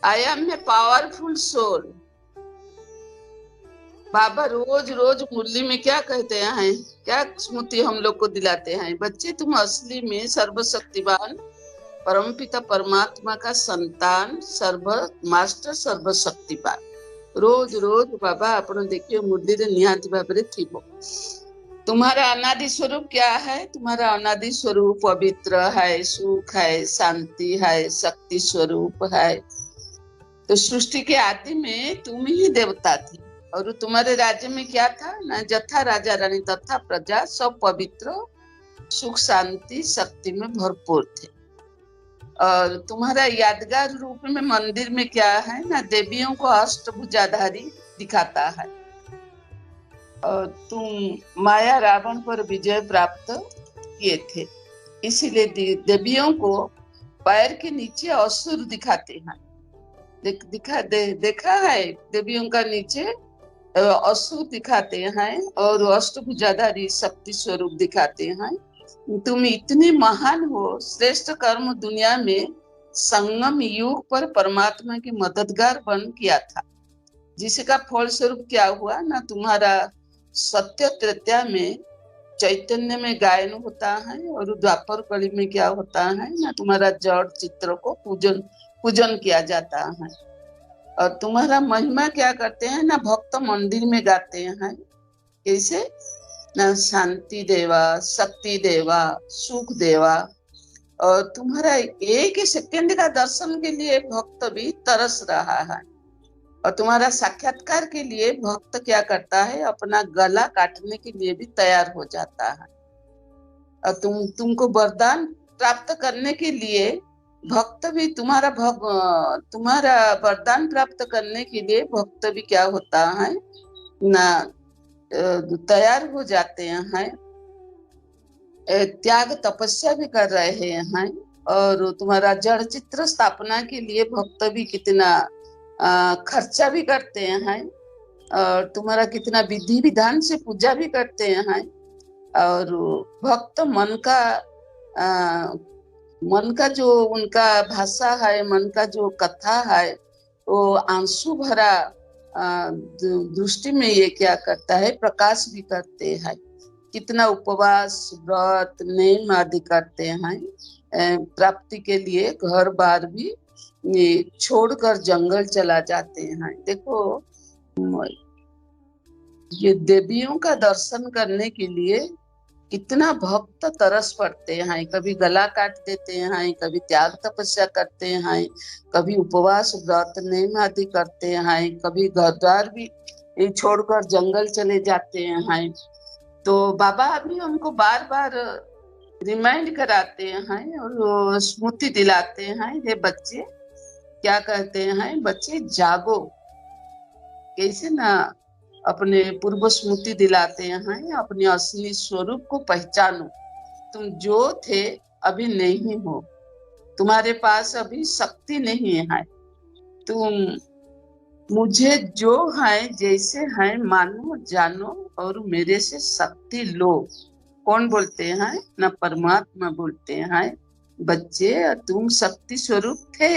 I am a powerful soul. बाबा रोज रोज मुरली में क्या कहते हैं, क्या स्मृति हम लोग को दिलाते हैं, बच्चे तुम असली में सर्वशक्तिवान परमपिता परमात्मा का संतान, सर्व मास्टर सर्वशक्तिवान। रोज रोज बाबा आपण देखिए मुरली रे निहाती भाबरे थिबो। तुम्हारा अनादि स्वरूप क्या है? तुम्हारा अनादि स्वरूप पवित्र है, सुख है, शांति है, शक्ति स्वरूप है। तो सृष्टि के आदि में तुम ही देवता थे और तुम्हारे राज्य में क्या था ना, जथा राजा रानी तथा प्रजा सब पवित्र सुख शांति शक्ति में भरपूर थे। और तुम्हारा यादगार रूप में मंदिर में क्या है ना, देवियों को अष्टभुजाधारी दिखाता है। और तुम माया रावण पर विजय प्राप्त किए थे, इसीलिए देवियों को पैर के नीचे असुर दिखाते हैं। देखा है देवियों का नीचे असुर दिखाते हैं और अष्टभुजाधारी शक्ति स्वरूप दिखाते हैं। तुम इतने महान हो, श्रेष्ठ कर्म दुनिया में संगम युग पर परमात्मा की मददगार बन किया था, जिसका फल स्वरूप क्या हुआ ना, तुम्हारा सत्य त्रेता में चैतन्य में गायन होता है और द्वापर कली में क्या होता है ना, तुम्हारा जड़ चित्र को पूजन किया जाता है। और तुम्हारा महिमा क्या करते हैं ना, भक्त मंदिर में गाते हैं। कैसे ना, शांति देवा, शक्ति देवा, सुख देवा। और तुम्हारा एक सेकंड का दर्शन के लिए भक्त भी तरस रहा है। और तुम्हारा साक्षात्कार के लिए भक्त क्या करता है, अपना गला काटने के लिए भी तैयार हो जाता है। और तुमको वरदान प्राप्त करने के लिए भक्त भी तुम्हारा वरदान प्राप्त करने के लिए भक्त भी क्या होता है ना, तैयार हो जाते हैं, त्याग तपस्या भी कर रहे हैं। और तुम्हारा जड़ चित्र स्थापना के लिए भक्त भी कितना खर्चा भी करते हैं और तुम्हारा कितना विधि विधान से पूजा भी करते हैं। और भक्त मन का जो उनका भाषा है, मन का जो कथा है, वो आंसू भरा दृष्टि में ये क्या करता है, प्रकाश भी करते हैं। कितना उपवास व्रत नेम आदि करते हैं, प्राप्ति के लिए घर बार भी छोड़कर जंगल चला जाते हैं। देखो ये देवियों का दर्शन करने के लिए कितना भक्त तरस पड़ते हैं, कभी गला काट देते हैं, कभी त्याग तपस्या करते हैं, कभी उपवास व्रत नेम आदि करते हैं, कभी घर द्वार भी छोड़कर जंगल चले जाते हैं। तो बाबा अभी हमको बार बार रिमाइंड कराते हैं और स्मृति दिलाते हैं, ये बच्चे क्या कहते हैं, बच्चे जागो। कैसे ना अपने पूर्व स्मृति दिलाते हैं, अपने असली स्वरूप को पहचानो। तुम जो थे अभी नहीं हो, तुम्हारे पास अभी शक्ति नहीं है। तुम मुझे जो है जैसे है मानो जानो और मेरे से शक्ति लो। कौन बोलते हैं ना, परमात्मा बोलते हैं, बच्चे तुम शक्ति स्वरूप थे,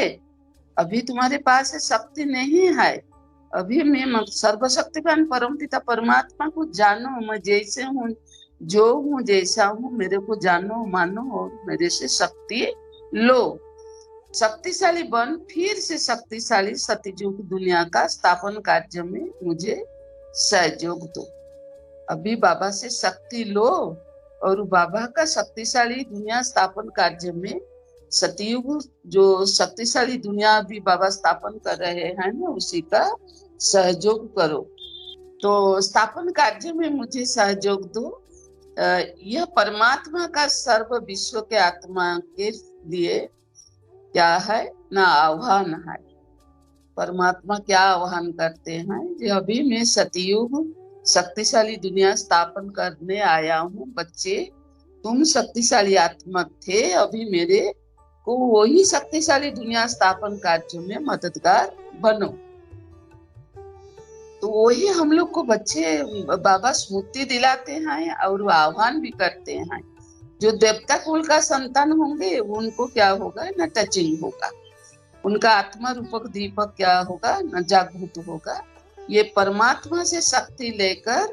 अभी तुम्हारे पास शक्ति नहीं है। अभी मैं सर्वशक्तिवान परमपिता परमात्मा को जानो, मैं जैसे हूँ, जो हूँ जैसा हूँ, मेरे को जानो मानो और मेरे से शक्ति लो। शक्तिशाली बन, फिर से शक्तिशाली सतयुग दुनिया का स्थापन कार्य में मुझे सहयोग दो। अभी बाबा से शक्ति लो और बाबा का शक्तिशाली दुनिया स्थापन कार्य में सतयुग जो शक्तिशाली दुनिया भी बाबा स्थापन कर रहे हैं ना, उसी का सहयोग करो। तो स्थापन कार्य में मुझे सहयोग दो। यह परमात्मा का सर्व विश्व के आत्मा के लिए क्या है ना, आह्वान है। परमात्मा क्या आह्वान करते हैं, जो अभी मैं सतयुग शक्तिशाली दुनिया स्थापन करने आया हूँ। बच्चे तुम शक्तिशाली आत्मा थे, अभी मेरे को वही शक्तिशाली दुनिया स्थापन कार्य में मददगार बनो। तो वही हम लोग को बच्चे बाबा स्मृति दिलाते हैं और आह्वान भी करते हैं। जो देवता कुल का संतान होंगे उनको क्या होगा ना, टचिंग होगा। उनका आत्मा रूपक दीपक क्या होगा न, जागृत होगा। ये परमात्मा से शक्ति लेकर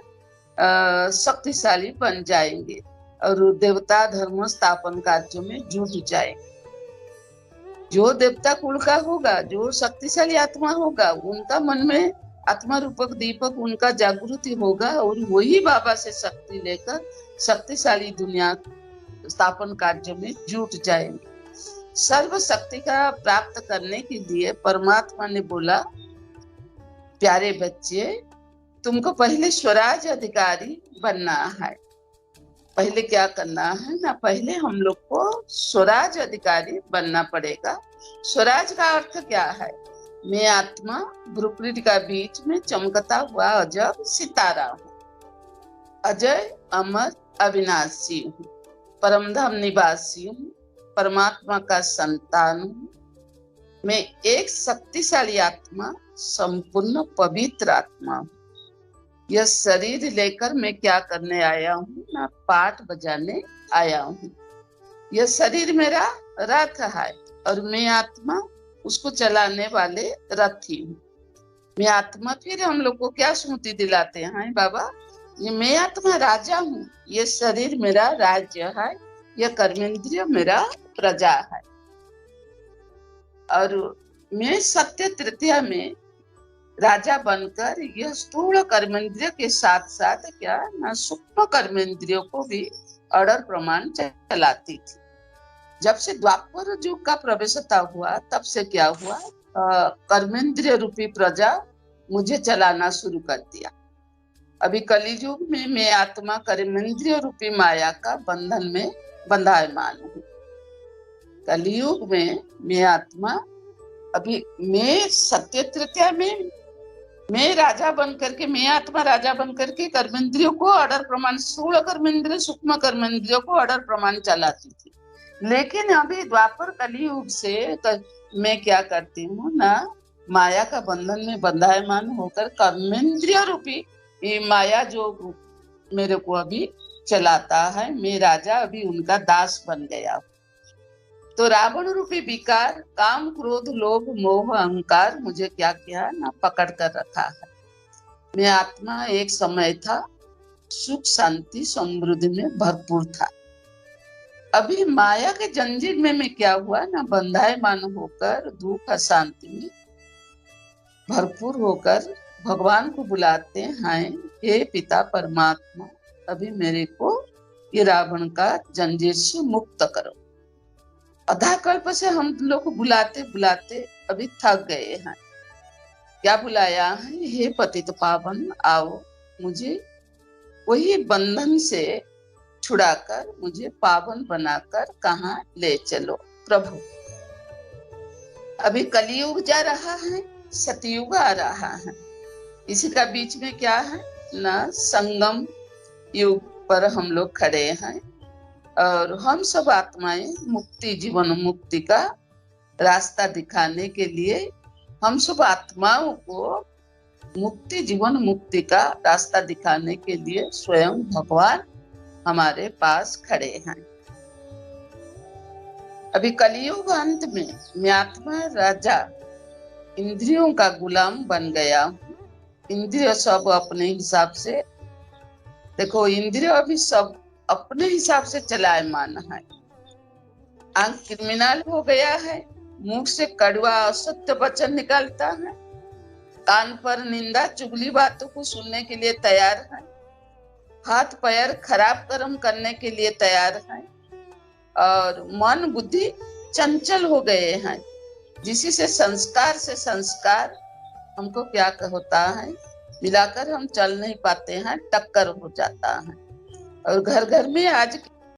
शक्तिशाली बन जाएंगे और देवता धर्म स्थापन कार्यों में जुट जाएंगे। जो देवता कुल का होगा, जो शक्तिशाली आत्मा होगा, उनका मन में आत्मा रूपक दीपक उनका जागृति होगा और वही बाबा से शक्ति लेकर शक्तिशाली दुनिया स्थापन कार्य में जुट जाएंगे। सर्व शक्ति का प्राप्त करने के लिए परमात्मा ने बोला, प्यारे बच्चे, तुमको पहले स्वराज अधिकारी बनना है। पहले क्या करना है ना, पहले हम लोग को स्वराज अधिकारी बनना पड़ेगा। स्वराज का अर्थ क्या है? मैं आत्मा भ्रुकुटी का बीच में चमकता हुआ अजब सितारा हूँ, अजय अमर अविनाशी हूँ, परमधाम निवासी हूँ, परमात्मा का संतान हूँ। मैं एक शक्तिशाली आत्मा, संपूर्ण पवित्र आत्मा हूँ। यह शरीर लेकर मैं क्या करने आया हूँ ना, पाठ बजाने आया हूँ। यह शरीर मेरा रथ है और मैं आत्मा उसको चलाने वाले रथी हूँ। मैं आत्मा, फिर हम लोग को क्या स्मृति दिलाते हैं बाबा, ये मैं आत्मा राजा हूँ, ये शरीर मेरा राज्य है, यह कर्मेंद्रिय मेरा प्रजा है। और मैं सत्य तृतीया में राजा बनकर यह स्थूल कर्मेंद्रिय के साथ साथ क्या ना, सूक्ष्म कर्मेंद्रियों को भी ऑर्डर प्रमाण चलाती थी। जब से द्वापर युग का प्रवेशता हुआ, तब से क्या हुआ, कर्मेंद्रिय रूपी प्रजा मुझे चलाना शुरू कर दिया। अभी कलियुग में मैं आत्मा कर्मेंद्रिय रूपी माया का बंधन में बंधायमान हूँ। कलियुग में मैं आत्मा, अभी मैं सत्य तृतीया में मैं राजा बन करके, मैं आत्मा राजा बन करके कर्मेंद्रियों को ऑर्डर प्रमाण, स्थूल कर्मेंद्रिय सूक्ष्म कर्मेंद्रियों को ऑर्डर प्रमाण चलाती थी। लेकिन अभी द्वापर कलियुग से मैं क्या करती हूँ ना, माया का बंधन में बंधायमान होकर कर्मेंद्रिय रूपी माया जो मेरे को अभी चलाता है, मैं राजा अभी उनका दास बन गया। तो रावण रूपी विकार, काम क्रोध लोभ मोह अहंकार मुझे क्या किया ना, पकड़ कर रखा है। मैं आत्मा एक समय था सुख शांति समृद्धि में भरपूर था। अभी माया के जंजीर में मैं क्या हुआ ना, बंधायमान होकर दुख अशांति में भरपूर होकर भगवान को बुलाते हैं, हे पिता परमात्मा, अभी मेरे को ये रावण का जंजीर से मुक्त करो। आधा कल्प से हम लोग को बुलाते बुलाते अभी थक गए हैं। क्या बुलाया है? हे पतित पावन, आओ मुझे वही बंधन से छुड़ाकर मुझे पावन बनाकर कहाँ ले चलो प्रभु। अभी कलियुग जा रहा है, सतयुग आ रहा है, इसी का बीच में क्या है ना, संगम युग पर हम लोग खड़े हैं। और हम सब आत्माएं मुक्ति, जीवन मुक्ति का रास्ता दिखाने के लिए, हम सब आत्माओं को मुक्ति, जीवन मुक्ति का रास्ता दिखाने के लिए स्वयं भगवान हमारे पास खड़े हैं। अभी कलियुग अंत में मैं आत्मा राजा इंद्रियों का गुलाम बन गया हूँ। इंद्रिय सब अपने हिसाब से, देखो इंद्रिय अभी सब अपने हिसाब से चलायमान है। आंख क्रिमिनल हो गया है, मुख से कड़वा असत्य वचन निकालता है, कान पर निंदा चुगली बातों को सुनने के लिए तैयार है, हाथ पैर खराब कर्म करने के लिए तैयार है, और मन बुद्धि चंचल हो गए हैं, जिसी से संस्कार हमको क्या होता है, मिलाकर हम चल नहीं पाते हैं, टक्कर हो जाता है। और घर घर में आज